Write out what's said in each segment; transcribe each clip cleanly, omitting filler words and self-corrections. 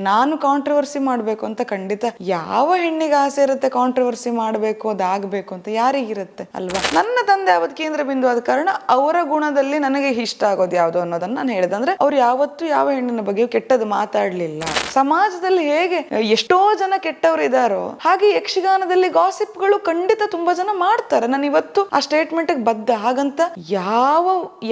ನಾನು ಕಾಂಟ್ರವರ್ಸಿ ಮಾಡಬೇಕು ಅಂತ ಖಂಡಿತ ಯಾವ ಹೆಣ್ಣಿಗೆ ಆಸೆ ಇರುತ್ತೆ? ಕಾಂಟ್ರವರ್ಸಿ ಮಾಡಬೇಕು, ಅದಾಗಬೇಕು ಅಂತ ಯಾರಿಗಿರುತ್ತೆ ಅಲ್ವಾ? ನನ್ನ ತಂದೆ ಅವತ್ತು ಕೇಂದ್ರ ಬಿಂದು ಆದ ಕಾರಣ ಅವರ ಗುಣದಲ್ಲಿ ನನಗೆ ಇಷ್ಟ ಆಗೋದು ಯಾವುದು ಅನ್ನೋದನ್ನ ನಾನು ಹೇಳಿದೆ. ಅಂದ್ರೆ ಅವ್ರು ಯಾವತ್ತೂ ಯಾವ ಹೆಣ್ಣಿನ ಬಗ್ಗೆ ಕೆಟ್ಟದ್ದು ಮಾತಾಡ್ಲಿಲ್ಲ. ಸಮಾಜದಲ್ಲಿ ಹೇಗೆ ಎಷ್ಟೋ ಜನ ಕೆಟ್ಟವರು ಇದಾರೋ ಹಾಗೆ ಯಕ್ಷಗಾನದಲ್ಲಿ ಗಾಸಿಪ್ಗಳು ಖಂಡಿತ ತುಂಬಾ ಜನ ಮಾಡ್ತಾರೆ. ನಾನು ಇವತ್ತು ಆ ಸ್ಟೇಟ್ಮೆಂಟ್ ಬದ್ಧ. ಹಾಗಂತ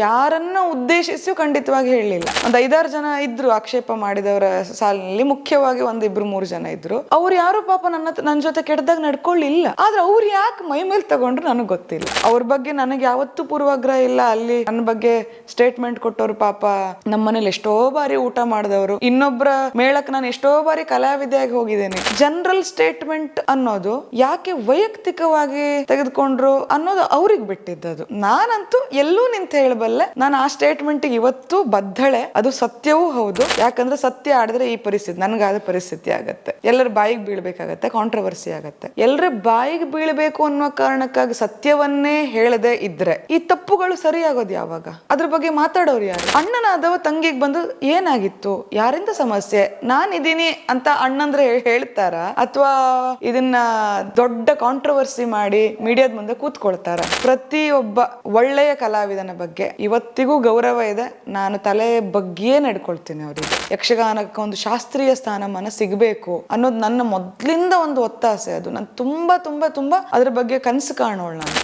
ಯಾರನ್ನ ಉದ್ದೇಶಿಸಿ ಖಂಡಿತವಾಗಿ ಹೇಳಲಿಲ್ಲ. ಒಂದ್ 5-6 ಜನ ಇದ್ರು ಆಕ್ಷೇಪ ಮಾಡಿದವರ ಸಾಲಿನಲ್ಲಿ, ಮುಖ್ಯವಾಗಿ 1-2-3 ಜನ ಇದ್ರು. ಅವ್ರು ಯಾರು ಪಾಪ ನನ್ನ ಜೊತೆ ಕೆಟ್ಟದಾಗ ನಡ್ಕೊಳ್ಳಿಲ್ಲ. ಆದ್ರೆ ಅವ್ರು ಯಾಕೆ ಮೈ ಮೇಲೆ ತಗೊಂಡ್ರು ನನಗೆ ಗೊತ್ತಿಲ್ಲ. ಅವ್ರ ಬಗ್ಗೆ ನನಗೆ ಯಾವತ್ತೂ ಪೂರ್ವಾಗ್ರಹ ಇಲ್ಲ. ಅಲ್ಲಿ ನನ್ನ ಬಗ್ಗೆ ಸ್ಟೇಟ್ಮೆಂಟ್ ಕೊಟ್ಟವ್ರು ಪಾಪ ನಮ್ಮ ಮನೇಲಿ ಎಷ್ಟೋ ಬಾರಿ ಊಟ ಮಾಡಿದವರು, ಇನ್ನೊಬ್ಬರ ಮೇಳಕ್ಕೆ ನಾನು ಎಷ್ಟೋ ಬಾರಿ ಕಲಾವಿದೆಯಾಗಿ ಹೋಗಿದ್ದೇನೆ. ಜನರಲ್ ಸ್ಟೇಟ್ಮೆಂಟ್ ಅನ್ನೋದು ಯಾಕೆ ವೈಯಕ್ತಿಕವಾಗಿ ತೆಗೆದುಕೊಂಡ್ರು ಅನ್ನೋದು ಅವ್ರಿಗೆ ಬಿಟ್ಟಿದ್ದದು. ನಾನಂತೂ ಎಲ್ಲೂ ನಿಂತು ಹೇಳಬಲ್ಲೆ, ನಾನು ಆ ಸ್ಟೇಟ್ಮೆಂಟ್ ಇವತ್ತು ಬದ್ಧಳೆ. ಅದು ಸತ್ಯವೂ ಹೌದು. ಯಾಕಂದ್ರೆ ಸತ್ಯ ಆಡಿದ್ರೆ ಈ ಪರಿಸ್ಥಿತಿ ನನ್ಗಾದ ಪರಿಸ್ಥಿತಿ ಆಗತ್ತೆ. ಎಲ್ಲರ ಬಾಯಿಗೆ ಬೀಳ್ಬೇಕಾಗತ್ತೆ, ಕಾಂಟ್ರವರ್ಸಿ ಆಗತ್ತೆ. ಎಲ್ಲರ ಬಾಯಿಗೆ ಬೀಳ್ಬೇಕು ಅನ್ನೋ ಕಾರಣಕ್ಕಾಗಿ ಸತ್ಯವನ್ನೇ ಹೇಳದೆ ಇದ್ರೆ ಈ ತಪ್ಪುಗಳು ಸರಿಯಾಗೋದು ಯಾವಾಗ? ಅದ್ರ ಬಗ್ಗೆ ಮಾತಾಡೋರು ಯಾರು? ಅಣ್ಣನಾದವ ತಂಗಿಗೆ ಬಂದು ಏನಾಗಿತ್ತು, ಯಾರಿಂದ ಸಮಸ್ಯೆ, ನಾನಿದ್ದೀನಿ ಅಂತ ಅಣ್ಣಂದ್ರೆ ಹೇಳ್ತಾರ, ಅಥವಾ ಇದನ್ನ ದೊಡ್ಡ ಕಾಂಟ್ರವರ್ಸಿ ಮಾಡಿ ಮೀಡಿಯಾದ ಮುಂದೆ ಕೂತ್ಕೊಳ್ತಾರ? ಪ್ರತಿಯೊಬ್ಬ ಒಳ್ಳೆಯ ಕಲಾವಿದನ ಬಗ್ಗೆ ಇವತ್ತಿಗೂ ಗೌರವ ಇದೆ. ನಾನು ತಲೆ ಬಗ್ಗೆಯೇ ನಡ್ಕೊಳ್ತೀನಿ ಅವರಿಗೆ. ಯಕ್ಷಗಾನಕ್ಕೆ ಒಂದು ಶಾಸ್ತ್ರೀಯ ಸ್ಥಾನಮಾನ ಸಿಗಬೇಕು ಅನ್ನೋದು ನನ್ನ ಮೊದ್ಲಿಂದ ಒಂದು ಒತ್ತಾಸೆ. ಅದು ನಾನು ತುಂಬಾ ತುಂಬಾ ತುಂಬಾ ಅದ್ರ ಬಗ್ಗೆ ಕನಸು ಕಾಣೋಳು. ನಾನು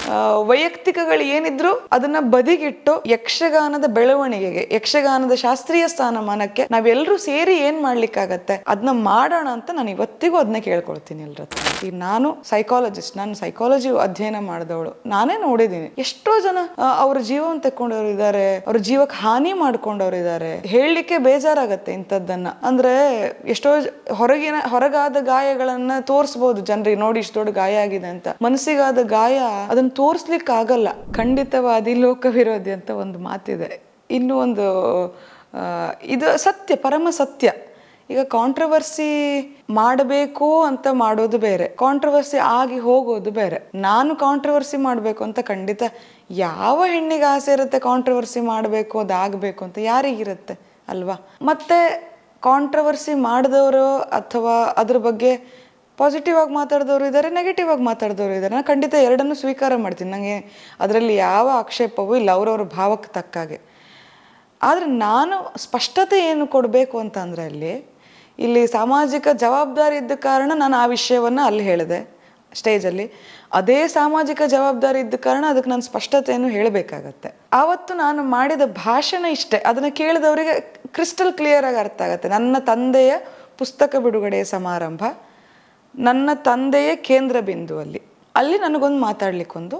ವೈಯಕ್ತಿಕಗಳು ಏನಿದ್ರು ಅದನ್ನ ಬದಿಗಿಟ್ಟು ಯಕ್ಷಗಾನದ ಬೆಳವಣಿಗೆಗೆ, ಯಕ್ಷಗಾನದ ಶಾಸ್ತ್ರೀಯ ಸ್ಥಾನಮಾನಕ್ಕೆ ನಾವೆಲ್ಲರೂ ಸೇರಿ ಏನ್ ಮಾಡ್ಲಿಕ್ಕಾಗತ್ತೆ ಅದನ್ನ ಮಾಡೋಣ ಅಂತ ನಾನು ಇವತ್ತಿಗೂ ಅದನ್ನ ಕೇಳ್ಕೊಳ್ತೀನಿ ಎಲ್ರ ಹತ್ರ. ಈಗ ನಾನು ಸೈಕಾಲಜಿಸ್ಟ್, ನಾನು ಸೈಕಾಲಜಿ ಅಧ್ಯಯನ ಮಾಡಿದವಳು. ನಾನೇ ನೋಡಿದ್ದೀನಿ ಎಷ್ಟೋ ಜನ ಅವ್ರ ಜೀವನ ತೆಕ್ಕೊಂಡವ್ರು ಇದ್ದಾರೆ, ಅವ್ರ ಜೀವಕ್ಕೆ ಹಾನಿ ಮಾಡ್ಕೊಂಡವ್ರು ಇದ್ದಾರೆ. ಹೇಳಲಿಕ್ಕೆ ಬೇಜಾರಾಗತ್ತೆ ಇಂಥದ್ದನ್ನ. ಅಂದ್ರೆ ಎಷ್ಟೋ ಹೊರಗಾದ ಗಾಯಗಳನ್ನ ತೋರಿಸ್ಬೋದು ಜನರಿಗೆ, ನೋಡಿ ಇಷ್ಟು ದೊಡ್ಡ ಗಾಯ ಆಗಿದೆ ಅಂತ. ಮನಸ್ಸಿಗಾದ ಗಾಯ ಅದನ್ನ ತೋರಿಸ್ಲಿಕ್ಕೆ ಆಗಲ್ಲ. ಖಂಡಿತವಾದಿ ಲೋಕ ವಿರೋಧಿ ಅಂತ ಒಂದು ಮಾತಿದೆ. ಇನ್ನೂ ಒಂದು ಇದು ಸತ್ಯ, ಪರಮ ಸತ್ಯ. ಈಗ ಕಾಂಟ್ರವರ್ಸಿ ಮಾಡಬೇಕು ಅಂತ ಮಾಡೋದು ಬೇರೆ, ಕಾಂಟ್ರವರ್ಸಿ ಆಗಿ ಹೋಗೋದು ಬೇರೆ. ನಾನು ಕಾಂಟ್ರವರ್ಸಿ ಮಾಡಬೇಕು ಅಂತ ಖಂಡಿತ ಯಾವ ಹೆಣ್ಣಿಗೆ ಆಸೆ ಇರುತ್ತೆ? ಕಾಂಟ್ರವರ್ಸಿ ಮಾಡಬೇಕು, ಅದಾಗಬೇಕು ಅಂತ ಯಾರಿಗಿರುತ್ತೆ ಅಲ್ವಾ? ಮತ್ತೆ ಕಾಂಟ್ರವರ್ಸಿ ಮಾಡಿದವರು ಅಥವಾ ಅದ್ರ ಬಗ್ಗೆ ಪಾಸಿಟಿವ್ ಆಗಿ ಮಾತಾಡಿದವರು ಇದ್ದಾರೆ, ನೆಗೆಟಿವ್ ಆಗಿ ಮಾತಾಡಿದವರು ಇದ್ದಾರೆ. ನಾನು ಖಂಡಿತ ಎರಡನ್ನೂ ಸ್ವೀಕಾರ ಮಾಡ್ತೀನಿ. ನನಗೆ ಅದರಲ್ಲಿ ಯಾವ ಆಕ್ಷೇಪವೂ ಇಲ್ಲ, ಅವ್ರವ್ರ ಭಾವಕ್ಕೆ ತಕ್ಕಾಗೆ. ಆದರೆ ನಾನು ಸ್ಪಷ್ಟತೆ ಏನು ಕೊಡಬೇಕು ಅಂತಂದರೆ, ಇಲ್ಲಿ ಸಾಮಾಜಿಕ ಜವಾಬ್ದಾರಿ ಇದ್ದ ಕಾರಣ ನಾನು ಆ ವಿಷಯವನ್ನು ಅಲ್ಲಿ ಹೇಳಿದೆ ಸ್ಟೇಜಲ್ಲಿ. ಅದೇ ಸಾಮಾಜಿಕ ಜವಾಬ್ದಾರಿ ಇದ್ದ ಕಾರಣ ಅದಕ್ಕೆ ನಾನು ಸ್ಪಷ್ಟತೆಯನ್ನು ಹೇಳಬೇಕಾಗತ್ತೆ. ಆವತ್ತು ನಾನು ಮಾಡಿದ ಭಾಷಣ ಇಷ್ಟೇ, ಅದನ್ನು ಕೇಳಿದವರಿಗೆ ಕ್ರಿಸ್ಟಲ್ ಕ್ಲಿಯರ್ ಆಗಿ ಅರ್ಥ ಆಗುತ್ತೆ. ನನ್ನ ತಂದೆಯ ಪುಸ್ತಕ ಬಿಡುಗಡೆಯ ಸಮಾರಂಭ, ನನ್ನ ತಂದೆಯ ಕೇಂದ್ರ ಬಿಂದುವಲ್ಲಿ, ಅಲ್ಲಿ ನನಗೊಂದು ಮಾತಾಡ್ಲಿಕ್ಕೊಂದು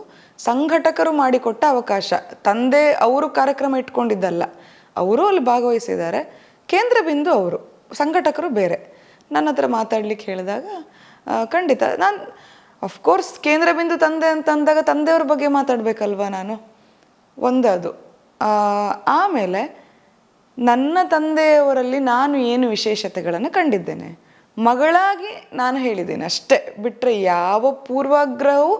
ಸಂಘಟಕರು ಮಾಡಿಕೊಟ್ಟ ಅವಕಾಶ. ತಂದೆ ಅವರು ಕಾರ್ಯಕ್ರಮ ಇಟ್ಕೊಂಡಿದ್ದಲ್ಲ, ಅವರು ಅಲ್ಲಿ ಭಾಗವಹಿಸಿದ್ದಾರೆ. ಕೇಂದ್ರ ಬಿಂದು ಅವರು, ಸಂಘಟಕರು ಬೇರೆ. ನನ್ನ ಹತ್ರ ಮಾತಾಡ್ಲಿಕ್ಕೆ ಹೇಳಿದಾಗ ಖಂಡಿತ ನಾನು ಅಫ್ಕೋರ್ಸ್ ಕೇಂದ್ರ ಬಿಂದು ತಂದೆ ಅಂತ ಅಂದಾಗ ತಂದೆಯವ್ರ ಬಗ್ಗೆ ಮಾತಾಡಬೇಕಲ್ವ ನಾನು. ಒಂದದು. ಆಮೇಲೆ ನನ್ನ ತಂದೆಯವರಲ್ಲಿ ನಾನು ಏನು ವಿಶೇಷತೆಗಳನ್ನು ಕಂಡಿದ್ದೇನೆ, ಮಗಳಾಗಿ ನಾನು ಹೇಳಿದ್ದೇನೆ ಅಷ್ಟೇ. ಬಿಟ್ಟರೆ ಯಾವ ಪೂರ್ವಾಗ್ರಹವೂ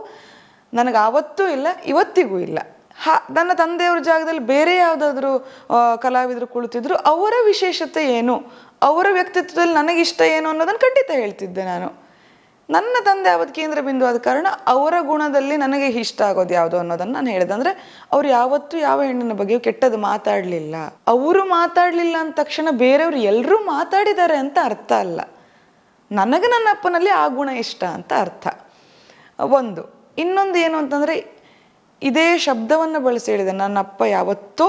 ನನಗೆ ಆವತ್ತೂ ಇಲ್ಲ, ಇವತ್ತಿಗೂ ಇಲ್ಲ. ನನ್ನ ತಂದೆಯವ್ರ ಜಾಗದಲ್ಲಿ ಬೇರೆ ಯಾವುದಾದ್ರೂ ಕಲಾವಿದರು ಕುಳಿತಿದ್ರು ಅವರ ವಿಶೇಷತೆ ಏನು, ಅವರ ವ್ಯಕ್ತಿತ್ವದಲ್ಲಿ ನನಗಿಷ್ಟ ಏನು ಅನ್ನೋದನ್ನು ಖಂಡಿತ ಹೇಳ್ತಿದ್ದೆ ನಾನು. ನನ್ನ ತಂದೆ ಅವತ್ತು ಕೇಂದ್ರ ಬಿಂದು ಆದ ಕಾರಣ ಅವರ ಗುಣದಲ್ಲಿ ನನಗೆ ಇಷ್ಟ ಆಗೋದು ಯಾವುದು ಅನ್ನೋದನ್ನು ನಾನು ಹೇಳಿದೆ. ಅಂದರೆ ಅವ್ರು ಯಾವತ್ತೂ ಯಾವ ಹೆಣ್ಣಿನ ಬಗ್ಗೆ ಕೆಟ್ಟದ್ದು ಮಾತಾಡಲಿಲ್ಲ. ಅವರು ಮಾತಾಡಲಿಲ್ಲ ಅಂದ ತಕ್ಷಣ ಬೇರೆಯವ್ರು ಎಲ್ಲರೂ ಮಾತಾಡಿದ್ದಾರೆ ಅಂತ ಅರ್ಥ ಅಲ್ಲ. ನನಗೆ ನನ್ನ ಅಪ್ಪನಲ್ಲಿ ಆ ಗುಣ ಇಷ್ಟ ಅಂತ ಅರ್ಥ ಒಂದು. ಇನ್ನೊಂದು ಏನು ಅಂತಂದರೆ, ಇದೇ ಶಬ್ದವನ್ನು ಬಳಸಿ ಹೇಳಿದೆ, ನನ್ನ ಅಪ್ಪ ಯಾವತ್ತೂ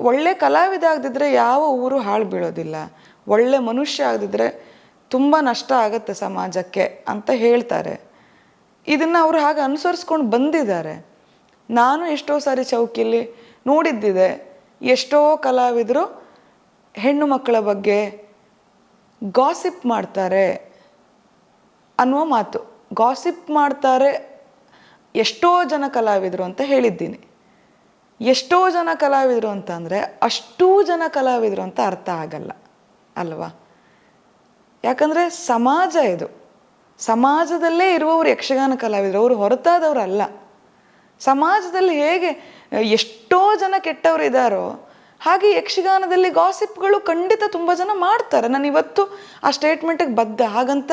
ಒಳ್ಳೆ ಕಲಾವಿದ ಆಗದಿದ್ದರೆ ಯಾವ ಊರು ಹಾಳು ಬೀಳೋದಿಲ್ಲ, ಒಳ್ಳೆ ಮನುಷ್ಯ ಆಗದಿದ್ದರೆ ತುಂಬ ನಷ್ಟ ಆಗುತ್ತೆ ಸಮಾಜಕ್ಕೆ ಅಂತ ಹೇಳ್ತಾರೆ. ಇದನ್ನು ಅವರು ಹಾಗೆ ಅನುಸರಿಸ್ಕೊಂಡು ಬಂದಿದ್ದಾರೆ. ನಾನು ಎಷ್ಟೋ ಸಾರಿ ಚೌಕಿಯಲ್ಲಿ ನೋಡಿದ್ದಿದೆ, ಎಷ್ಟೋ ಕಲಾವಿದರು ಹೆಣ್ಣು ಮಕ್ಕಳ ಬಗ್ಗೆ ಗಾಸಿಪ್ ಮಾಡ್ತಾರೆ ಅನ್ನುವ ಮಾತು. ಗಾಸಿಪ್ ಮಾಡ್ತಾರೆ ಎಷ್ಟೋ ಜನ ಕಲಾವಿದರು ಅಂತ ಹೇಳಿದ್ದೀನಿ. ಎಷ್ಟೋ ಜನ ಕಲಾವಿದರು ಅಂತ ಅಂದರೆ ಅಷ್ಟೂ ಜನ ಕಲಾವಿದರು ಅಂತ ಅರ್ಥ ಆಗಲ್ಲ ಅಲ್ವಾ? ಯಾಕಂದರೆ ಸಮಾಜ ಇದು, ಸಮಾಜದಲ್ಲೇ ಇರುವವರು ಯಕ್ಷಗಾನ ಕಲಾವಿದರು, ಅವರು ಹೊರತಾದವರು ಅಲ್ಲ. ಸಮಾಜದಲ್ಲಿ ಹೇಗೆ ಎಷ್ಟೋ ಜನ ಕೆಟ್ಟವರು ಇದ್ದಾರೋ ಹಾಗೆ ಯಕ್ಷಗಾನದಲ್ಲಿ ಗಾಸಿಪ್ಗಳು ಖಂಡಿತ ತುಂಬ ಜನ ಮಾಡ್ತಾರೆ. ನಾನು ಇವತ್ತು ಆ ಸ್ಟೇಟ್ಮೆಂಟಿಗೆ ಬದ್ಧ. ಹಾಗಂತ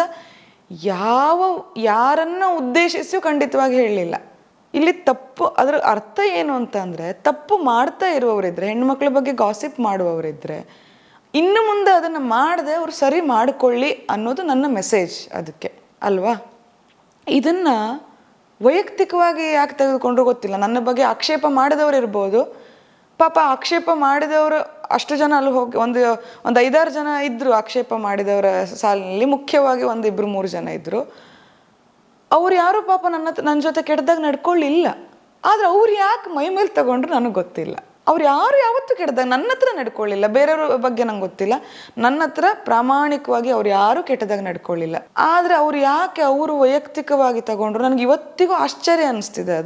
ಯಾರನ್ನ ಉದ್ದೇಶಿಸಿಯೂ ಖಂಡಿತವಾಗಿ ಹೇಳಲಿಲ್ಲ. ಇಲ್ಲಿ ತಪ್ಪು, ಅದರ ಅರ್ಥ ಏನು ಅಂತ ಅಂದರೆ, ತಪ್ಪು ಮಾಡ್ತಾ ಇರುವವರಿದ್ರೆ, ಹೆಣ್ಮಕ್ಳ ಬಗ್ಗೆ ಗಾಸಿಪ್ ಮಾಡುವವರಿದ್ರೆ ಇನ್ನು ಮುಂದೆ ಅದನ್ನು ಮಾಡದೆ ಅವರು ಸರಿ ಮಾಡಿಕೊಳ್ಳಿ ಅನ್ನೋದು ನನ್ನ ಮೆಸೇಜ್ ಅದಕ್ಕೆ, ಅಲ್ವಾ? ಇದನ್ನು ವೈಯಕ್ತಿಕವಾಗಿ ಯಾಕೆ ತೆಗೆದುಕೊಂಡ್ರು ಗೊತ್ತಿಲ್ಲ. ನನ್ನ ಬಗ್ಗೆ ಆಕ್ಷೇಪ ಮಾಡಿದವರು ಇರ್ಬೋದು, ಪಾಪ ಆಕ್ಷೇಪ ಮಾಡಿದವರು ಅಷ್ಟು ಜನ ಅಲ್ಲಿ ಹೋಗಿ ಒಂದು 5-6 ಜನ ಇದ್ದರು ಆಕ್ಷೇಪ ಮಾಡಿದವರ ಸಾಲಿನಲ್ಲಿ. ಮುಖ್ಯವಾಗಿ 1-2-3 ಜನ ಇದ್ದರು. ಅವ್ರು ಯಾರು ಪಾಪ ನನ್ನ ಜೊತೆ ಕೆಟ್ಟದಾಗ ನಡ್ಕೊಳ್ಳಿಲ್ಲ. ಆದರೆ ಅವ್ರು ಯಾಕೆ ಮೈ ಮೇಲೆ ತಗೊಂಡ್ರು ನನಗೆ ಗೊತ್ತಿಲ್ಲ. ಅವ್ರು ಯಾರು ಯಾವತ್ತೂ ಕೆಟ್ಟದಾಗ ನನ್ನ ಹತ್ರ ನಡ್ಕೊಳ್ಳಿಲ್ಲ. ಬೇರೆಯವ್ರ ಬಗ್ಗೆ ನಂಗೆ ಗೊತ್ತಿಲ್ಲ. ನನ್ನ ಹತ್ರ ಪ್ರಾಮಾಣಿಕವಾಗಿ ಅವ್ರು ಯಾರೂ ಕೆಟ್ಟದಾಗ ನಡ್ಕೊಳ್ಳಿಲ್ಲ. ಆದರೆ ಅವ್ರು ಯಾಕೆ ಅವರು ವೈಯಕ್ತಿಕವಾಗಿ ತಗೊಂಡ್ರು ನನಗೆ ಇವತ್ತಿಗೂ ಆಶ್ಚರ್ಯ ಅನ್ನಿಸ್ತಿದೆ.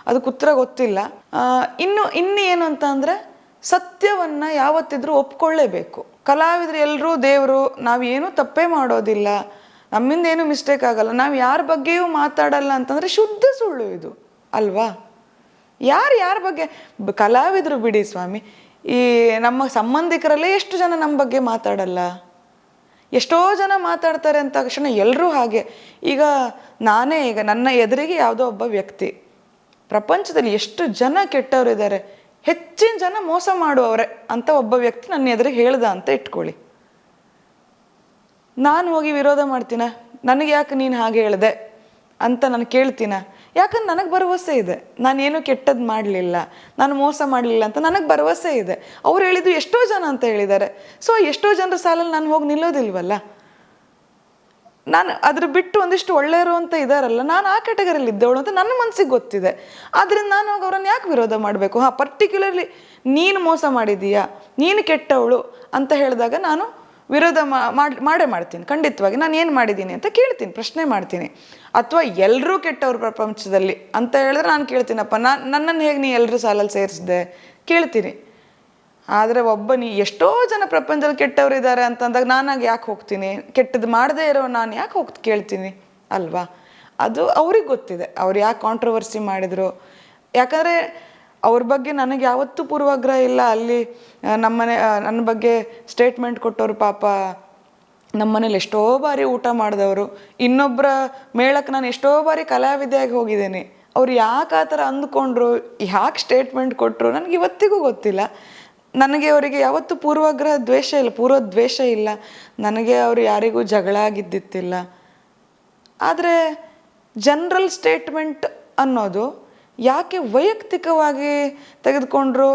ಅದಕ್ಕೆ ಉತ್ತರ ಗೊತ್ತಿಲ್ಲ. ಇನ್ನು ಏನು ಅಂತ ಅಂದರೆ, ಸತ್ಯವನ್ನು ಯಾವತ್ತಿದ್ರೂ ಒಪ್ಕೊಳ್ಳೇಬೇಕು. ಕಲಾವಿದರು ಎಲ್ಲರೂ ದೇವರು, ನಾವೇನೂ ತಪ್ಪೇ ಮಾಡೋದಿಲ್ಲ, ನಮ್ಮಿಂದ ಏನು ಮಿಸ್ಟೇಕ್ ಆಗಲ್ಲ, ನಾವು ಯಾರ ಬಗ್ಗೆಯೂ ಮಾತಾಡಲ್ಲ ಅಂತಂದರೆ ಶುದ್ಧ ಸುಳ್ಳು ಇದು, ಅಲ್ವಾ? ಯಾರ ಬಗ್ಗೆ ಕಲಾವಿದರು ಬಿಡಿ ಸ್ವಾಮಿ, ಈ ನಮ್ಮ ಸಂಬಂಧಿಕರಲ್ಲೇ ಎಷ್ಟು ಜನ ನಮ್ಮ ಬಗ್ಗೆ ಮಾತಾಡಲ್ಲ? ಎಷ್ಟೋ ಜನ ಮಾತಾಡ್ತಾರೆ ಅಂತ ತಕ್ಷಣ ಎಲ್ಲರೂ ಹಾಗೆ. ಈಗ ನನ್ನ ಎದುರಿಗೆ ಯಾವುದೋ ಒಬ್ಬ ವ್ಯಕ್ತಿ, ಪ್ರಪಂಚದಲ್ಲಿ ಎಷ್ಟು ಜನ ಕೆಟ್ಟವರಿದ್ದಾರೆ, ಹೆಚ್ಚಿನ ಜನ ಮೋಸ ಮಾಡುವವರೇ ಅಂತ ಒಬ್ಬ ವ್ಯಕ್ತಿ ನನ್ನ ಎದುರಿಗೆ ಹೇಳ್ದ ಅಂತ ಇಟ್ಕೊಳ್ಳಿ. ನಾನು ಹೋಗಿ ವಿರೋಧ ಮಾಡ್ತೀನ, ನನಗೆ ಯಾಕೆ ನೀನು ಹಾಗೆ ಹೇಳಿದೆ ಅಂತ ನಾನು ಕೇಳ್ತೀನ? ಯಾಕಂದ್ರೆ ನನಗೆ ಭರವಸೆ ಇದೆ, ನಾನೇನು ಕೆಟ್ಟದ್ದು ಮಾಡಲಿಲ್ಲ, ನಾನು ಮೋಸ ಮಾಡಲಿಲ್ಲ ಅಂತ ನನಗೆ ಭರವಸೆ ಇದೆ. ಅವ್ರು ಹೇಳಿದ್ದು ಎಷ್ಟೋ ಜನ ಅಂತ ಹೇಳಿದ್ದಾರೆ. ಸೊ ಎಷ್ಟೋ ಜನರ ಸಾಲಲ್ಲಿ ನಾನು ಹೋಗಿ ನಿಲ್ಲೋದಿಲ್ವಲ್ಲ. ನಾನು ಅದ್ರ ಬಿಟ್ಟು ಒಂದಿಷ್ಟು ಒಳ್ಳೆಯರು ಅಂತ ಇದ್ದಾರಲ್ಲ, ನಾನು ಆ ಕ್ಯಾಟಗರಿಯಲ್ಲಿ ಇದ್ದವಳು ಅಂತ ನನ್ನ ಮನಸ್ಸಿಗೆ ಗೊತ್ತಿದೆ. ಆದ್ದರಿಂದ ನಾನು ಹೋಗಿ ಅವ್ರನ್ನ ಯಾಕೆ ವಿರೋಧ ಮಾಡಬೇಕು? ಪರ್ಟಿಕ್ಯುಲರ್ಲಿ ನೀನು ಮೋಸ ಮಾಡಿದೀಯಾ, ನೀನು ಕೆಟ್ಟವಳು ಅಂತ ಹೇಳಿದಾಗ ನಾನು ವಿರೋಧ ಮಾಡ್ತೀನಿ ಖಂಡಿತವಾಗಿ. ನಾನು ಏನು ಮಾಡಿದ್ದೀನಿ ಅಂತ ಕೇಳ್ತೀನಿ, ಪ್ರಶ್ನೆ ಮಾಡ್ತೀನಿ. ಅಥವಾ ಎಲ್ಲರೂ ಕೆಟ್ಟವ್ರು ಪ್ರಪಂಚದಲ್ಲಿ ಅಂತ ಹೇಳಿದ್ರೆ ನಾನು ಕೇಳ್ತೀನಪ್ಪ, ನನ್ನನ್ನು ಹೇಗೆ ನೀ ಎಲ್ಲರೂ ಸಾಲಲ್ಲಿ ಸೇರಿಸಿದೆ ಕೇಳ್ತೀನಿ. ಆದರೆ ಎಷ್ಟೋ ಜನ ಪ್ರಪಂಚದಲ್ಲಿ ಕೆಟ್ಟವರಿದ್ದಾರೆ ಅಂತಂದಾಗ ನಾನಾಗಿ ಯಾಕೆ ಹೋಗ್ತೀನಿ? ಕೆಟ್ಟದ್ದು ಮಾಡದೇ ಇರೋ ನಾನು ಯಾಕೆ ಕೇಳ್ತೀನಿ, ಅಲ್ವಾ? ಅದು ಅವ್ರಿಗೆ ಗೊತ್ತಿದೆ, ಅವ್ರು ಯಾಕೆ ಕಾಂಟ್ರವರ್ಸಿ ಮಾಡಿದರು. ಯಾಕಂದರೆ ಅವ್ರ ಬಗ್ಗೆ ನನಗೆ ಯಾವತ್ತೂ ಪೂರ್ವಾಗ್ರಹ ಇಲ್ಲ. ಅಲ್ಲಿ ನನ್ನ ಬಗ್ಗೆ ಸ್ಟೇಟ್ಮೆಂಟ್ ಕೊಟ್ಟವರು ಪಾಪ ನಮ್ಮನೇಲಿ ಎಷ್ಟೋ ಬಾರಿ ಊಟ ಮಾಡಿದವರು, ಇನ್ನೊಬ್ಬರ ಮೇಳಕ್ಕೆ ನಾನು ಎಷ್ಟೋ ಬಾರಿ ಕಲಾವಿದೆಯಾಗಿ ಹೋಗಿದ್ದೇನೆ. ಅವ್ರು ಯಾಕೆ ಆ ಥರ ಅಂದ್ಕೊಂಡ್ರು, ಯಾಕೆ ಸ್ಟೇಟ್ಮೆಂಟ್ ಕೊಟ್ಟರು ನನಗೆ ಇವತ್ತಿಗೂ ಗೊತ್ತಿಲ್ಲ. ನನಗೆ ಅವರಿಗೆ ಯಾವತ್ತೂ ಪೂರ್ವ ದ್ವೇಷ ಇಲ್ಲ. ನನಗೆ ಅವರು ಯಾರಿಗೂ ಜಗಳ ಆಗಿದ್ದಿತ್ತಿಲ್ಲ. ಆದರೆ ಜನರಲ್ ಸ್ಟೇಟ್ಮೆಂಟ್ ಅನ್ನೋದು ಯಾಕೆ ವೈಯಕ್ತಿಕವಾಗಿ ತೆಗೆದುಕೊಂಡ್ರು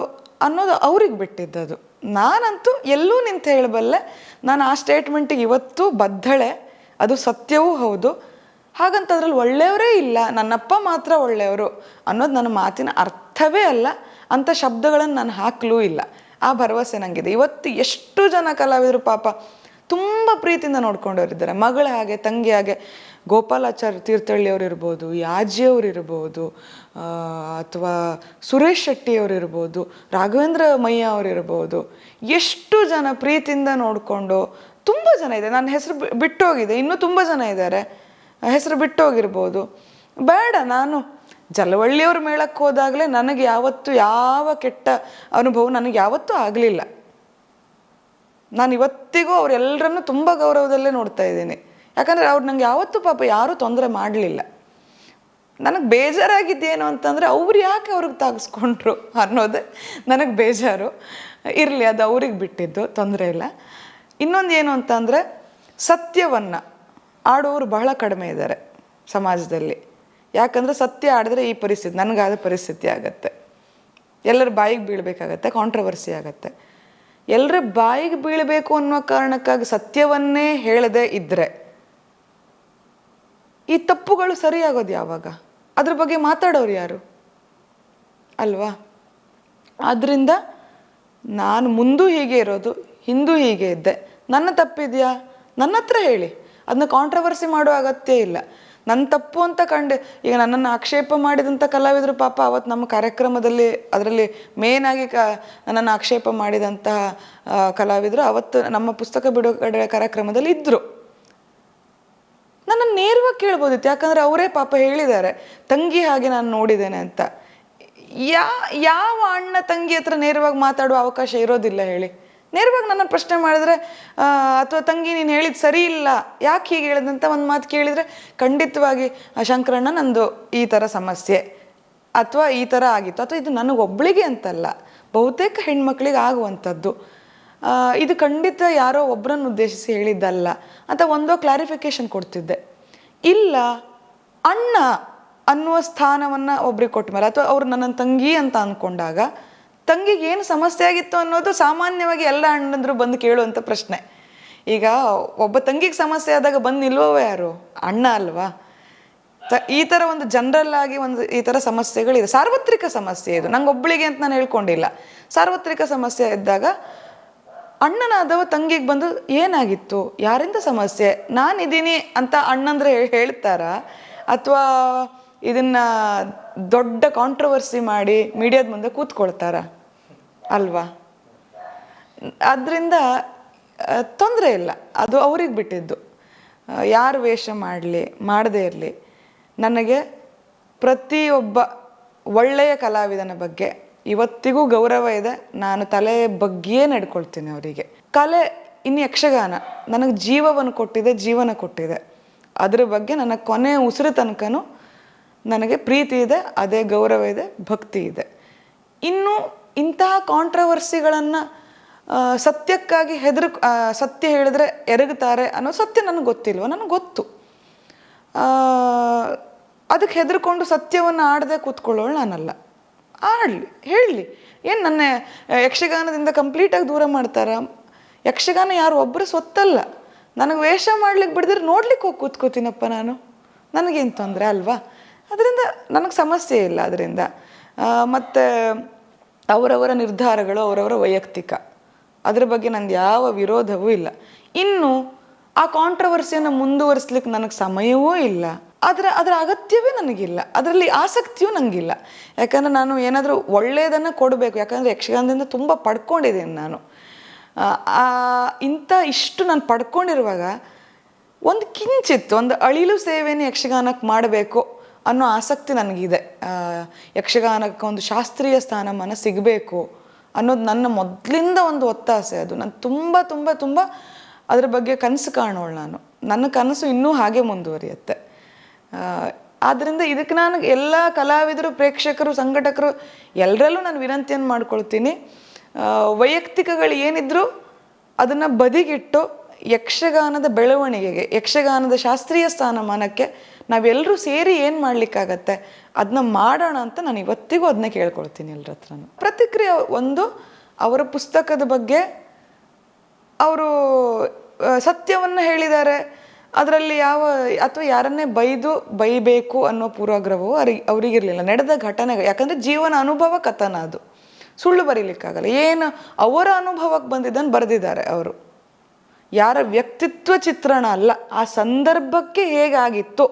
ಅನ್ನೋದು ಅವ್ರಿಗೆ ಬಿಟ್ಟಿದ್ದದು. ನಾನಂತೂ ಎಲ್ಲೂ ನಿಂತು ಹೇಳಬಲ್ಲೆ, ನಾನು ಆ ಸ್ಟೇಟ್ಮೆಂಟಿಗೆ ಇವತ್ತು ಬದ್ಧಳೆ, ಅದು ಸತ್ಯವೂ ಹೌದು. ಹಾಗಂತ ಅದ್ರಲ್ಲಿ ಒಳ್ಳೆಯವರೇ ಇಲ್ಲ, ನನ್ನಪ್ಪ ಮಾತ್ರ ಒಳ್ಳೆಯವರು ಅನ್ನೋದು ನನ್ನ ಮಾತಿನ ಅರ್ಥವೇ ಅಲ್ಲ. ಅಂಥ ಶಬ್ದಗಳನ್ನು ನಾನು ಹಾಕಲೂ ಇಲ್ಲ. ಆ ಭರವಸೆ ನನಗಿದೆ. ಇವತ್ತು ಎಷ್ಟು ಜನ ಕಲಾವಿದರು ಪಾಪ ತುಂಬ ಪ್ರೀತಿಯಿಂದ ನೋಡ್ಕೊಂಡವರಿದ್ದಾರೆ. ಮಗಳ ಹಾಗೆ, ತಂಗಿ ಹಾಗೆ. ಗೋಪಾಲಾಚಾರ್ಯ ತೀರ್ಥಹಳ್ಳಿಯವರು ಇರ್ಬೋದು, ಯಾಜಿಯವರು ಇರ್ಬೋದು, ಅಥವಾ ಸುರೇಶ್ ಶೆಟ್ಟಿಯವರು ಇರ್ಬೋದು, ರಾಘವೇಂದ್ರ ಮಯ್ಯ ಅವರು ಇರ್ಬೋದು. ಎಷ್ಟು ಜನ ಪ್ರೀತಿಯಿಂದ ನೋಡಿಕೊಂಡು, ತುಂಬ ಜನ ಇದೆ. ನನ್ನ ಹೆಸರು ಬಿಟ್ಟೋಗಿದೆ, ಇನ್ನೂ ತುಂಬ ಜನ ಇದ್ದಾರೆ, ಹೆಸರು ಬಿಟ್ಟೋಗಿರ್ಬೋದು. ಬೇಡ, ನಾನು ಜಲವಳ್ಳಿಯವ್ರ ಮೇಳಕ್ಕೆ ಹೋದಾಗಲೇ ನನಗೆ ಯಾವತ್ತೂ ಯಾವ ಕೆಟ್ಟ ಅನುಭವ ನನಗೆ ಯಾವತ್ತೂ ಆಗಲಿಲ್ಲ. ನಾನು ಇವತ್ತಿಗೂ ಅವರೆಲ್ಲರನ್ನು ತುಂಬ ಗೌರವದಲ್ಲೇ ನೋಡ್ತಾ ಇದ್ದೀನಿ. ಯಾಕಂದರೆ ಅವ್ರು ನಂಗೆ ಯಾವತ್ತೂ ಪಾಪ ಯಾರೂ ತೊಂದರೆ ಮಾಡಲಿಲ್ಲ. ನನಗೆ ಬೇಜಾರಾಗಿದ್ದೇನು ಅಂತಂದರೆ ಅವ್ರು ಯಾಕೆ ಅವ್ರಿಗೆ ತಾಗಿಸ್ಕೊಂಡ್ರು ಅನ್ನೋದೇ ನನಗೆ ಬೇಜಾರು. ಇರಲಿ, ಅದು ಅವ್ರಿಗೆ ಬಿಟ್ಟಿದ್ದು, ತೊಂದರೆ ಇಲ್ಲ. ಇನ್ನೊಂದು ಏನು ಅಂತಂದರೆ, ಸತ್ಯವನ್ನು ಆಡೋರು ಬಹಳ ಕಡಿಮೆ ಇದ್ದಾರೆ ಸಮಾಜದಲ್ಲಿ. ಯಾಕಂದರೆ ಸತ್ಯ ಆಡಿದ್ರೆ ಈ ಪರಿಸ್ಥಿತಿ, ನನಗಾದ ಪರಿಸ್ಥಿತಿ ಆಗತ್ತೆ, ಎಲ್ಲರ ಬಾಯಿಗೆ ಬೀಳಬೇಕಾಗತ್ತೆ, ಕಾಂಟ್ರವರ್ಸಿ ಆಗತ್ತೆ. ಎಲ್ಲರ ಬಾಯಿಗೆ ಬೀಳಬೇಕು ಅನ್ನೋ ಕಾರಣಕ್ಕಾಗಿ ಸತ್ಯವನ್ನೇ ಹೇಳದೆ ಇದ್ದರೆ ಈ ತಪ್ಪುಗಳು ಸರಿಯಾಗೋದು ಯಾವಾಗ? ಅದ್ರ ಬಗ್ಗೆ ಮಾತಾಡೋರು ಯಾರು, ಅಲ್ವಾ? ಆದ್ದರಿಂದ ನಾನು ಮುಂದೂ ಹೀಗೆ ಇರೋದು, ಹಿಂದೂ ಹೀಗೆ ಇದ್ದೆ. ನನ್ನ ತಪ್ಪಿದೆಯಾ, ನನ್ನ ಹತ್ರ ಹೇಳಿ, ಅದನ್ನ ಕಾಂಟ್ರವರ್ಸಿ ಮಾಡೋ ಅಗತ್ಯ ಇಲ್ಲ. ನನ್ನ ತಪ್ಪು ಅಂತ ಈಗ ನನ್ನನ್ನು ಆಕ್ಷೇಪ ಮಾಡಿದಂಥ ಕಲಾವಿದರು ಪಾಪ ಅವತ್ತು ನಮ್ಮ ಕಾರ್ಯಕ್ರಮದಲ್ಲಿ, ಅದರಲ್ಲಿ ಮೇನಾಗಿ ನನ್ನನ್ನು ಆಕ್ಷೇಪ ಮಾಡಿದಂತಹ ಕಲಾವಿದರು ಅವತ್ತು ನಮ್ಮ ಪುಸ್ತಕ ಬಿಡುಗಡೆ ಕಾರ್ಯಕ್ರಮದಲ್ಲಿ ಇದ್ದರು. ನನ್ನನ್ನು ನೇರವಾಗಿ ಕೇಳ್ಬೋದಿತ್ತು, ಯಾಕಂದರೆ ಅವರೇ ಪಾಪ ಹೇಳಿದ್ದಾರೆ, ತಂಗಿ ಹಾಗೆ ನಾನು ನೋಡಿದ್ದೇನೆ ಅಂತ. ಯಾ ಯಾವ ಅಣ್ಣ ತಂಗಿ ಹತ್ರ ನೇರವಾಗಿ ಮಾತಾಡುವ ಅವಕಾಶ ಇರೋದಿಲ್ಲ ಹೇಳಿ. ನೇರವಾಗಿ ನನ್ನ ಪ್ರಶ್ನೆ ಮಾಡಿದ್ರೆ ಅಥವಾ ತಂಗಿ ನೀನು ಹೇಳಿದ್ದು ಸರಿ ಇಲ್ಲ, ಯಾಕೆ ಹೀಗೆ ಹೇಳಿದಂತ ಒಂದು ಮಾತು ಕೇಳಿದರೆ ಖಂಡಿತವಾಗಿ ಶಂಕರಣ್ಣ ನಂದು ಈ ಥರ ಸಮಸ್ಯೆ ಅಥವಾ ಈ ಥರ ಆಗಿತ್ತು, ಅಥವಾ ಇದು ನನಗೊಬ್ಬಳಿಗೆ ಅಂತಲ್ಲ, ಬಹುತೇಕ ಹೆಣ್ಮಕ್ಳಿಗೆ ಆಗುವಂಥದ್ದು, ಇದು ಖಂಡಿತ ಯಾರೋ ಒಬ್ಬರನ್ನು ಉದ್ದೇಶಿಸಿ ಹೇಳಿದ್ದಲ್ಲ ಅಂತ ಒಂದೋ ಕ್ಲಾರಿಫಿಕೇಶನ್ ಕೊಡ್ತಿದ್ದೆ. ಇಲ್ಲ, ಅಣ್ಣ ಅನ್ನುವ ಸ್ಥಾನವನ್ನು ಒಬ್ರಿಗೆ ಕೊಟ್ಟ ಮೇಲೆ ಅಥವಾ ಅವ್ರು ನನ್ನ ತಂಗಿ ಅಂತ ಅಂದ್ಕೊಂಡಾಗ ತಂಗಿಗೆ ಏನು ಸಮಸ್ಯೆ ಆಗಿತ್ತು ಅನ್ನೋದು ಸಾಮಾನ್ಯವಾಗಿ ಎಲ್ಲ ಅಣ್ಣಂದ್ರು ಬಂದು ಕೇಳುವಂಥ ಪ್ರಶ್ನೆ. ಈಗ ಒಬ್ಬ ತಂಗಿಗೆ ಸಮಸ್ಯೆ ಆದಾಗ ಬಂದು ನಿಲ್ಲುವವ ಯಾರು? ಅಣ್ಣ ಅಲ್ವಾ? ಈ ಥರ ಒಂದು ಜನರಲ್ ಆಗಿ ಒಂದು ಈ ಥರ ಸಮಸ್ಯೆಗಳಿದೆ, ಸಾರ್ವತ್ರಿಕ ಸಮಸ್ಯೆ ಇದು, ನಂಗೊಬ್ಬಳಿಗೆ ಅಂತ ನಾನು ಹೇಳ್ಕೊಂಡಿಲ್ಲ. ಸಾರ್ವತ್ರಿಕ ಸಮಸ್ಯೆ ಇದ್ದಾಗ ಅಣ್ಣನಾದವ ತಂಗಿಗೆ ಬಂದು ಏನಾಗಿತ್ತು, ಯಾರಿಂದ ಸಮಸ್ಯೆ, ನಾನಿದ್ದೀನಿ ಅಂತ ಅಣ್ಣಂದ್ರೆ ಹೇಳ್ತಾರ ಅಥವಾ ಇದನ್ನ ದೊಡ್ಡ ಕಾಂಟ್ರವರ್ಸಿ ಮಾಡಿ ಮೀಡಿಯಾದ ಮುಂದೆ ಕೂತ್ಕೊಳ್ತಾರ ಅಲ್ವಾ? ಅದರಿಂದ ತೊಂದರೆ ಇಲ್ಲ, ಅದು ಅವ್ರಿಗೆ ಬಿಟ್ಟಿದ್ದು. ಯಾರು ವೇಷ ಮಾಡಲಿ ಮಾಡದೇ ಇರಲಿ, ನನಗೆ ಪ್ರತಿಯೊಬ್ಬ ಒಳ್ಳೆಯ ಕಲಾವಿದನ ಬಗ್ಗೆ ಇವತ್ತಿಗೂ ಗೌರವ ಇದೆ. ನಾನು ತಲೆ ಬಗ್ಗಿಯೇ ನಡ್ಕೊಳ್ತೀನಿ ಅವರಿಗೆ. ಕಲೆ ಇನ್ನು ಯಕ್ಷಗಾನ ನನಗೆ ಜೀವವನ್ನು ಕೊಟ್ಟಿದೆ, ಜೀವನ ಕೊಟ್ಟಿದೆ. ಅದ್ರ ಬಗ್ಗೆ ನನ್ನ ಕೊನೆ ಉಸಿರು ತನಕನೂ ನನಗೆ ಪ್ರೀತಿ ಇದೆ, ಅದೇ ಗೌರವ ಇದೆ, ಭಕ್ತಿ ಇದೆ. ಇನ್ನು ಇಂತಹ ಕಾಂಟ್ರವರ್ಸಿಗಳನ್ನು ಸತ್ಯಕ್ಕಾಗಿ ಸತ್ಯ ಹೇಳಿದ್ರೆ ಎರಗುತ್ತಾರೆ ಅನ್ನೋ ಸತ್ಯ ನನಗೆ ಗೊತ್ತಿಲ್ವ? ನನಗೆ ಗೊತ್ತು. ಅದಕ್ಕೆ ಹೆದರ್ಕೊಂಡು ಸತ್ಯವನ್ನು ಆಡದೆ ಕೂತ್ಕೊಳ್ಳೋಳು ನಾನಲ್ಲ. ಆಡಲಿ, ಹೇಳಲಿ, ಏನು ನನ್ನ ಯಕ್ಷಗಾನದಿಂದ ಕಂಪ್ಲೀಟಾಗಿ ದೂರ ಮಾಡ್ತಾರ? ಯಕ್ಷಗಾನ ಯಾರು ಒಬ್ಬರು ಸ್ವತ್ತಲ್ಲ. ನನಗೆ ವೇಷ ಮಾಡ್ಲಿಕ್ಕೆ ಬಿಡಿದ್ರೆ ನೋಡ್ಲಿಕ್ಕೆ ಹೋಗಿ ಕೂತ್ಕೋತೀನಪ್ಪ ನಾನು, ನನಗೇನು ತೊಂದರೆ ಅಲ್ವಾ? ಅದರಿಂದ ನನಗೆ ಸಮಸ್ಯೆ ಇಲ್ಲ ಅದರಿಂದ. ಮತ್ತು ಅವರವರ ನಿರ್ಧಾರಗಳು ಅವರವರ ವೈಯಕ್ತಿಕ, ಅದ್ರ ಬಗ್ಗೆ ನಂದು ಯಾವ ವಿರೋಧವೂ ಇಲ್ಲ. ಇನ್ನು ಆ ಕಾಂಟ್ರವರ್ಸಿಯನ್ನು ಮುಂದುವರಿಸ್ಲಿಕ್ಕೆ ನನಗೆ ಸಮಯವೂ ಇಲ್ಲ, ಅದರ ಅಗತ್ಯವೇ ನನಗಿಲ್ಲ, ಅದರಲ್ಲಿ ಆಸಕ್ತಿಯೂ ನನಗಿಲ್ಲ. ಯಾಕಂದರೆ ನಾನು ಏನಾದರೂ ಒಳ್ಳೆಯದನ್ನು ಕೊಡಬೇಕು, ಯಾಕಂದರೆ ಯಕ್ಷಗಾನದಿಂದ ತುಂಬ ಪಡ್ಕೊಂಡಿದ್ದೀನಿ ನಾನು. ಇಷ್ಟು ನಾನು ಪಡ್ಕೊಂಡಿರುವಾಗ ಒಂದು ಕಿಂಚಿತ್ತು ಒಂದು ಅಳಿಲು ಸೇವೆನೇ ಯಕ್ಷಗಾನಕ್ಕೆ ಮಾಡಬೇಕು ಅನ್ನೋ ಆಸಕ್ತಿ ನನಗಿದೆ. ಯಕ್ಷಗಾನಕ್ಕೆ ಒಂದು ಶಾಸ್ತ್ರೀಯ ಸ್ಥಾನಮಾನ ಸಿಗಬೇಕು ಅನ್ನೋದು ನನ್ನ ಮೊದಲಿಂದ ಒಂದು ಒತ್ತಾಸೆ. ಅದು ನಾನು ತುಂಬ ತುಂಬ ತುಂಬ ಅದ್ರ ಬಗ್ಗೆ ಕನಸು ಕಾಣೋಳು ನಾನು. ನನ್ನ ಕನಸು ಇನ್ನೂ ಹಾಗೆ ಮುಂದುವರಿಯುತ್ತೆ. ಆದ್ದರಿಂದ ಇದಕ್ಕೆ ನಾನು ಎಲ್ಲ ಕಲಾವಿದರು, ಪ್ರೇಕ್ಷಕರು, ಸಂಘಟಕರು ಎಲ್ಲರಲ್ಲೂ ನಾನು ವಿನಂತಿಯನ್ನು ಮಾಡ್ಕೊಳ್ತೀನಿ. ವೈಯಕ್ತಿಕಗಳು ಏನಿದ್ರು ಅದನ್ನು ಬದಿಗಿಟ್ಟು ಯಕ್ಷಗಾನದ ಬೆಳವಣಿಗೆಗೆ, ಯಕ್ಷಗಾನದ ಶಾಸ್ತ್ರೀಯ ಸ್ಥಾನಮಾನಕ್ಕೆ ನಾವೆಲ್ಲರೂ ಸೇರಿ ಏನು ಮಾಡಲಿಕ್ಕಾಗತ್ತೆ ಅದನ್ನ ಮಾಡೋಣ ಅಂತ ನಾನು ಇವತ್ತಿಗೂ ಅದನ್ನ ಕೇಳ್ಕೊಳ್ತೀನಿ ಎಲ್ಲರ ಹತ್ರನೂ. ಪ್ರತಿಕ್ರಿಯೆ ಒಂದು, ಅವರ ಪುಸ್ತಕದ ಬಗ್ಗೆ ಅವರು ಸತ್ಯವನ್ನು ಹೇಳಿದ್ದಾರೆ, ಅದರಲ್ಲಿ ಅಥವಾ ಯಾರನ್ನೇ ಬೈಬೇಕು ಅನ್ನೋ ಪೂರ್ವಾಗ್ರಹವು ಅವರಿಗಿರಲಿಲ್ಲ. ನಡೆದ ಘಟನೆಗಳು, ಯಾಕಂದರೆ ಜೀವನ ಅನುಭವ ಕಥನ, ಅದು ಸುಳ್ಳು ಬರೀಲಿಕ್ಕಾಗಲ್ಲ. ಏನು ಅವರ ಅನುಭವಕ್ಕೆ ಬಂದಿದ್ದನ್ನು ಬರೆದಿದ್ದಾರೆ ಅವರು. ಯಾರ ವ್ಯಕ್ತಿತ್ವ ಚಿತ್ರಣ ಅಲ್ಲ, ಆ ಸಂದರ್ಭಕ್ಕೆ ಹೇಗಾಗಿತ್ತು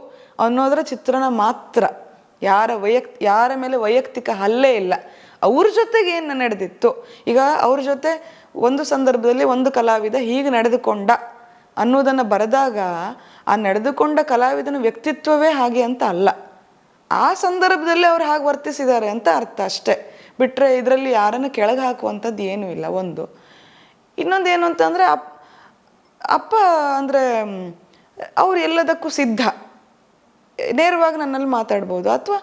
ಅನ್ನೋದರ ಚಿತ್ರಣ ಮಾತ್ರ. ಯಾರ ಮೇಲೆ ವೈಯಕ್ತಿಕ ಹಲ್ಲೆ ಇಲ್ಲ. ಅವ್ರ ಜೊತೆಗೆ ಏನು ನಡೆದಿತ್ತು, ಈಗ ಅವ್ರ ಜೊತೆ ಒಂದು ಸಂದರ್ಭದಲ್ಲಿ ಒಂದು ಕಲಾವಿದ ಹೀಗೆ ನಡೆದುಕೊಂಡ ಅನ್ನೋದನ್ನು ಬರೆದಾಗ ಆ ನಡೆದುಕೊಂಡ ಕಲಾವಿದನ ವ್ಯಕ್ತಿತ್ವವೇ ಹಾಗೆ ಅಂತ ಅಲ್ಲ, ಆ ಸಂದರ್ಭದಲ್ಲಿ ಅವ್ರು ಹಾಗೆ ವರ್ತಿಸಿದ್ದಾರೆ ಅಂತ ಅರ್ಥ ಅಷ್ಟೇ. ಬಿಟ್ಟರೆ ಇದರಲ್ಲಿ ಯಾರನ್ನು ಕೆಳಗೆ ಹಾಕುವಂಥದ್ದು ಏನೂ ಇಲ್ಲ. ಒಂದು ಇನ್ನೊಂದೇನು ಅಂತಂದರೆ ಅಪ್ಪ ಅಂದರೆ ಅವ್ರು ಎಲ್ಲದಕ್ಕೂ ಸಿದ್ಧ, ನೇರವಾಗಿ ನನ್ನಲ್ಲಿ ಮಾತಾಡ್ಬೋದು. ಅಥವಾ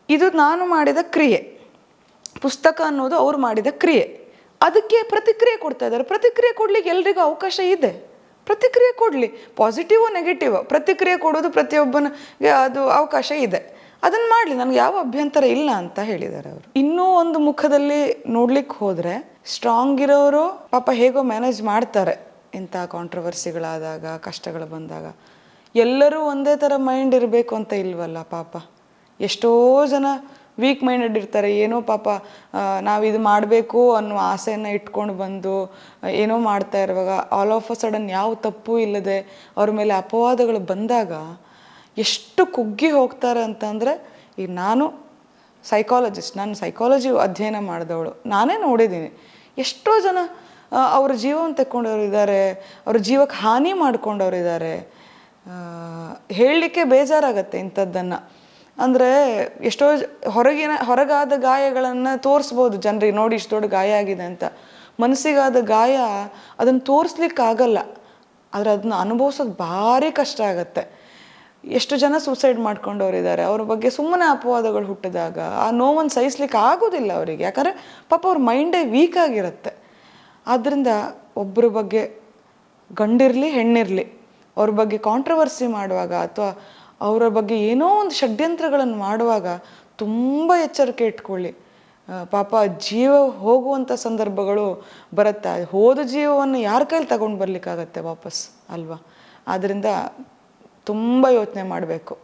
ಇದು ನಾನು ಮಾಡಿದ ಕ್ರಿಯೆ, ಪುಸ್ತಕ ಅನ್ನೋದು ಅವ್ರು ಮಾಡಿದ ಕ್ರಿಯೆ, ಅದಕ್ಕೆ ಪ್ರತಿಕ್ರಿಯೆ ಕೊಡ್ತಾ ಇದ್ದಾರೆ. ಪ್ರತಿಕ್ರಿಯೆ ಕೊಡ್ಲಿಕ್ಕೆ ಎಲ್ರಿಗೂ ಅವಕಾಶ ಇದೆ, ಪ್ರತಿಕ್ರಿಯೆ ಕೊಡಲಿ, ಪಾಸಿಟಿವ್ ನೆಗೆಟಿವ್ ಪ್ರತಿಕ್ರಿಯೆ ಕೊಡೋದು ಪ್ರತಿಯೊಬ್ಬನಿಗೆ ಅದು ಅವಕಾಶ ಇದೆ, ಅದನ್ನು ಮಾಡಲಿ, ನನಗೆ ಯಾವ ಅಭ್ಯಂತರ ಇಲ್ಲ ಅಂತ ಹೇಳಿದ್ದಾರೆ ಅವರು. ಇನ್ನೂ ಒಂದು ಮುಖದಲ್ಲಿ ನೋಡ್ಲಿಕ್ಕೆ ಹೋದರೆ ಸ್ಟ್ರಾಂಗ್ ಇರೋರು ಪಾಪ ಹೇಗೋ ಮ್ಯಾನೇಜ್ ಮಾಡ್ತಾರೆ ಇಂಥ ಕಾಂಟ್ರವರ್ಸಿಗಳಾದಾಗ, ಕಷ್ಟಗಳು ಬಂದಾಗ. ಎಲ್ಲರೂ ಒಂದೇ ಥರ ಮೈಂಡ್ ಇರಬೇಕು ಅಂತ ಇಲ್ವಲ್ಲ ಪಾಪ. ಎಷ್ಟೋ ಜನ ವೀಕ್ ಮೈಂಡೆಡ್ ಇರ್ತಾರೆ. ಏನೋ ಪಾಪ ನಾವಿದು ಮಾಡಬೇಕು ಅನ್ನೋ ಆಸೆಯನ್ನು ಇಟ್ಕೊಂಡು ಬಂದು ಏನೋ ಮಾಡ್ತಾ ಇರುವಾಗ ಆಲ್ ಆಫ್ ಅ ಸಡನ್ ಯಾವ ತಪ್ಪು ಇಲ್ಲದೆ ಅವ್ರ ಮೇಲೆ ಅಪವಾದಗಳು ಬಂದಾಗ ಎಷ್ಟು ಕುಗ್ಗಿ ಹೋಗ್ತಾರೆ ಅಂತಂದರೆ, ಈಗ ನಾನು ಸೈಕಾಲಜಿಸ್ಟ್, ನಾನು ಸೈಕಾಲಜಿ ಅಧ್ಯಯನ ಮಾಡಿದವಳು, ನಾನೇ ನೋಡಿದ್ದೀನಿ ಎಷ್ಟೋ ಜನ ಅವ್ರ ಜೀವವನ್ನು ತೆಕ್ಕೊಂಡವ್ರು ಇದ್ದಾರೆ, ಅವ್ರ ಜೀವಕ್ಕೆ ಹಾನಿ ಮಾಡ್ಕೊಂಡವ್ರು ಇದ್ದಾರೆ. ಹೇಳಲಿಕ್ಕೆ ಬೇಜಾರಾಗತ್ತೆ ಇಂಥದ್ದನ್ನು. ಅಂದರೆ ಎಷ್ಟೋ ಹೊರಗಾದ ಗಾಯಗಳನ್ನು ತೋರಿಸ್ಬೋದು ಜನರಿಗೆ, ನೋಡಿ ಇಷ್ಟು ದೊಡ್ಡ ಗಾಯ ಆಗಿದೆ ಅಂತ. ಮನಸ್ಸಿಗಾದ ಗಾಯ ಅದನ್ನು ತೋರಿಸ್ಲಿಕ್ಕಾಗಲ್ಲ, ಆದರೆ ಅದನ್ನ ಅನುಭವಿಸೋದು ಭಾರಿ ಕಷ್ಟ ಆಗುತ್ತೆ. ಎಷ್ಟು ಜನ ಸೂಸೈಡ್ ಮಾಡ್ಕೊಂಡವರಿದ್ದಾರೆ, ಅವ್ರ ಬಗ್ಗೆ ಸುಮ್ಮನೆ ಅಪವಾದಗಳು ಹುಟ್ಟಿದಾಗ ಆ ನೋವನ್ನು ಸಹಿಸ್ಲಿಕ್ಕೆ ಆಗೋದಿಲ್ಲ ಅವರಿಗೆ, ಯಾಕಂದರೆ ಪಾಪ ಅವ್ರ ಮೈಂಡೇ ವೀಕ್ ಆಗಿರುತ್ತೆ. ಆದ್ದರಿಂದ ಒಬ್ಬರ ಬಗ್ಗೆ, ಗಂಡಿರಲಿ ಹೆಣ್ಣಿರಲಿ, ಅವ್ರ ಬಗ್ಗೆ ಕಾಂಟ್ರವರ್ಸಿ ಮಾಡುವಾಗ ಅಥವಾ ಅವರ ಬಗ್ಗೆ ಏನೋ ಒಂದು ಷಡ್ಯಂತ್ರಗಳನ್ನು ಮಾಡುವಾಗ ತುಂಬ ಎಚ್ಚರಿಕೆ ಇಟ್ಕೊಳ್ಳಿ. ಪಾಪ ಜೀವ ಹೋಗುವಂಥ ಸಂದರ್ಭಗಳು ಬರುತ್ತೆ. ಹೋದ ಜೀವವನ್ನು ಯಾರ ಕೈಲಿ ತಗೊಂಡು ಬರಲಿಕ್ಕಾಗತ್ತೆ ವಾಪಸ್, ಅಲ್ವಾ? ಆದ್ದರಿಂದ ತುಂಬ ಯೋಚನೆ ಮಾಡಬೇಕು.